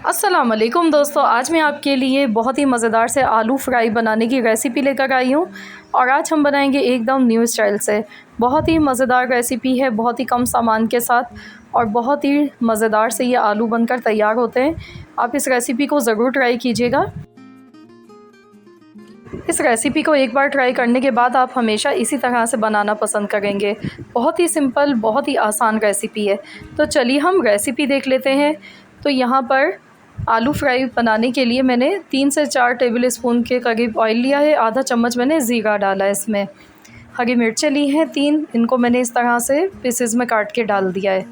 अस्सलाम वालेकुम दोस्तों, आज मैं आपके लिए बहुत ही मज़ेदार से आलू फ्राई बनाने की रेसिपी लेकर आई हूँ। और आज हम बनाएंगे एकदम न्यू स्टाइल से। बहुत ही मज़ेदार रेसिपी है, बहुत ही कम सामान के साथ और बहुत ही मज़ेदार से ये आलू बनकर तैयार होते हैं। आप इस रेसिपी को ज़रूर ट्राई कीजिएगा। इस रेसिपी को एक बार ट्राई करने के बाद आप हमेशा इसी तरह से बनाना पसंद करेंगे। बहुत ही सिंपल, बहुत ही आसान रेसिपी है। तो चलिए हम रेसिपी देख लेते हैं। तो यहाँ पर आलू फ्राई बनाने के लिए मैंने 3 से 4 टेबल स्पून के करीब ऑयल लिया है। आधा चम्मच मैंने ज़ीरा डाला है इसमें। हरी मिर्चें ली हैं 3, इनको मैंने इस तरह से पीसेस में काट के डाल दिया है।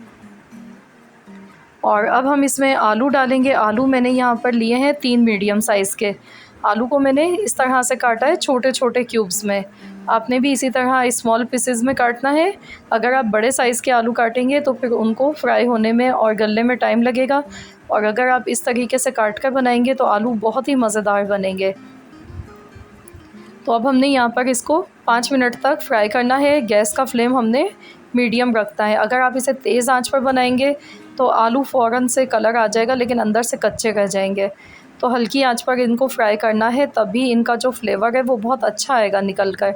और अब हम इसमें आलू डालेंगे। आलू मैंने यहाँ पर लिए हैं 3 मीडियम साइज़ के। आलू को मैंने इस तरह से काटा है छोटे छोटे क्यूब्स में। आपने भी इसी तरह स्मॉल पीसेस में काटना है। अगर आप बड़े साइज़ के आलू काटेंगे तो फिर उनको फ्राई होने में और गलने में टाइम लगेगा। और अगर आप इस तरीके से काट कर बनाएंगे तो आलू बहुत ही मज़ेदार बनेंगे। तो अब हमने यहाँ पर इसको 5 मिनट तक फ्राई करना है। गैस का फ्लेम हमने मीडियम रखना है। अगर आप इसे तेज़ आंच पर बनाएंगे तो आलू फ़ौरन से कलर आ जाएगा, लेकिन अंदर से कच्चे रह जाएंगे। तो हल्की आंच पर इनको फ्राई करना है, तभी इनका जो फ्लेवर है वो बहुत अच्छा आएगा निकल कर।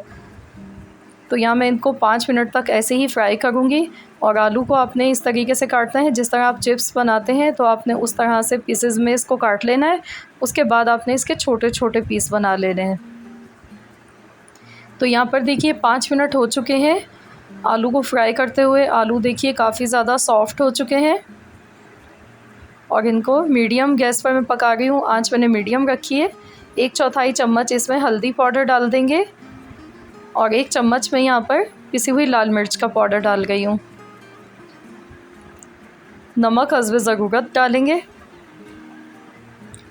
तो यहाँ मैं इनको 5 मिनट तक ऐसे ही फ्राई करूँगी। और आलू को आपने इस तरीके से काटना है जिस तरह आप चिप्स बनाते हैं, तो आपने उस तरह से पीसेस में इसको काट लेना है। उसके बाद आपने इसके छोटे छोटे पीस बना लेने हैं। तो यहाँ पर देखिए 5 मिनट हो चुके हैं आलू को फ्राई करते हुए। आलू देखिए काफ़ी ज़्यादा सॉफ्ट हो चुके हैं। और इनको मीडियम गैस पर मैं पका रही हूँ, आंच मैंने मीडियम रखी है। 1/4 चम्मच इसमें हल्दी पाउडर डाल देंगे। और 1 चम्मच में यहाँ पर पिसी हुई लाल मिर्च का पाउडर डाल गई हूँ। नमक हस्बे ज़रूरत डालेंगे।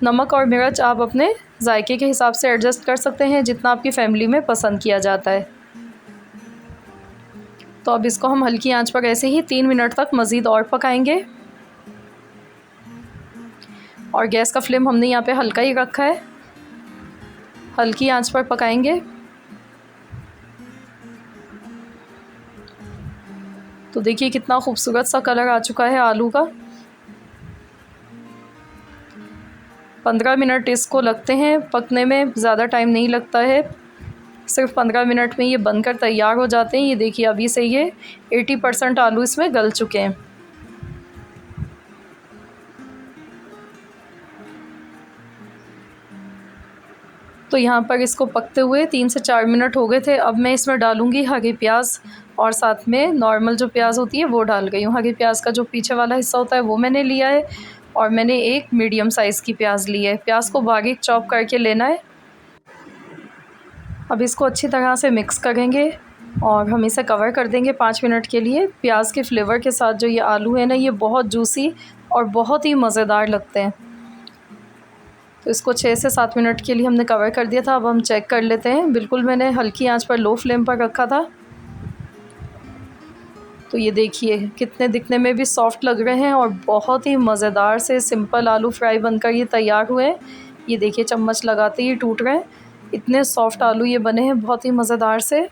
नमक और मिर्च आप अपने जायके के हिसाब से एडजस्ट कर सकते हैं, जितना आपकी फ़ैमिली में पसंद किया जाता है। तो अब इसको हम हल्की आंच पर ऐसे ही 3 मिनट तक मज़ीद और पकाएंगे। और गैस का फ्लेम हमने यहाँ पे हल्का ही रखा है। हल्की आंच पर पकाएंगे। तो देखिए कितना खूबसूरत सा कलर आ चुका है आलू का। 15 मिनट इसको लगते हैं पकने में, ज़्यादा टाइम नहीं लगता है। सिर्फ 15 मिनट में ये बनकर तैयार हो जाते हैं। ये देखिए अभी से ये 80% आलू इसमें गल चुके हैं। तो यहाँ पर इसको पकते हुए 3 से 4 मिनट हो गए थे। अब मैं इसमें डालूँगी हरी प्याज, और साथ में नॉर्मल जो प्याज होती है वो डाल गई हूँ। हरी प्याज का जो पीछे वाला हिस्सा होता है वो मैंने लिया है। और मैंने 1 मीडियम साइज़ की प्याज ली है। प्याज को बारीक चॉप करके लेना है। अब इसको अच्छी तरह से मिक्स करेंगे और हम इसे कवर कर देंगे 5 मिनट के लिए। प्याज के फ्लेवर के साथ जो ये आलू है ना, ये बहुत जूसी और बहुत ही मज़ेदार लगते हैं। तो इसको 6 से 7 मिनट के लिए हमने कवर कर दिया था। अब हम चेक कर लेते हैं। बिल्कुल मैंने हल्की आंच पर लो फ्लेम पर रखा था। तो ये देखिए कितने दिखने में भी सॉफ्ट लग रहे हैं और बहुत ही मज़ेदार से सिंपल आलू फ्राई बनकर ये तैयार हुए हैं। ये देखिए चम्मच लगाते ही टूट रहे हैं। इतने सॉफ्ट आलू ये बने हैं, बहुत ही मज़ेदार से।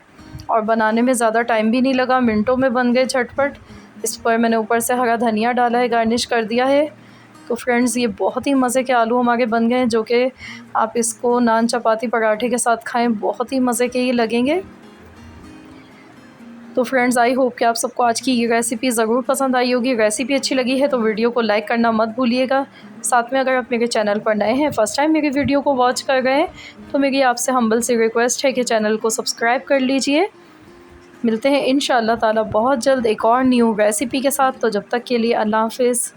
और बनाने में ज़्यादा टाइम भी नहीं लगा, मिनटों में बन गए झटपट। इस पर मैंने ऊपर से हरा धनिया डाला है, गार्निश कर दिया है। तो फ्रेंड्स ये बहुत ही मज़े के आलू हमारे बन गए हैं, जो कि आप इसको नान, चपाती, पराठे के साथ खाएं, बहुत ही मज़े के ये लगेंगे। तो फ्रेंड्स आई होप कि आप सबको आज की ये रेसिपी ज़रूर पसंद आई होगी। रेसिपी अच्छी लगी है तो वीडियो को लाइक करना मत भूलिएगा। साथ में अगर आप मेरे चैनल पर नए हैं, फ़र्स्ट टाइम मेरी वीडियो को वॉच कर रहे हैं, तो मेरी आपसे हम्बल सी रिक्वेस्ट है कि चैनल को सब्सक्राइब कर लीजिए। मिलते हैं इंशाअल्लाह ताला बहुत जल्द एक और न्यू रेसिपी के साथ। तो जब तक के लिए अल्लाह हाफ़िज़।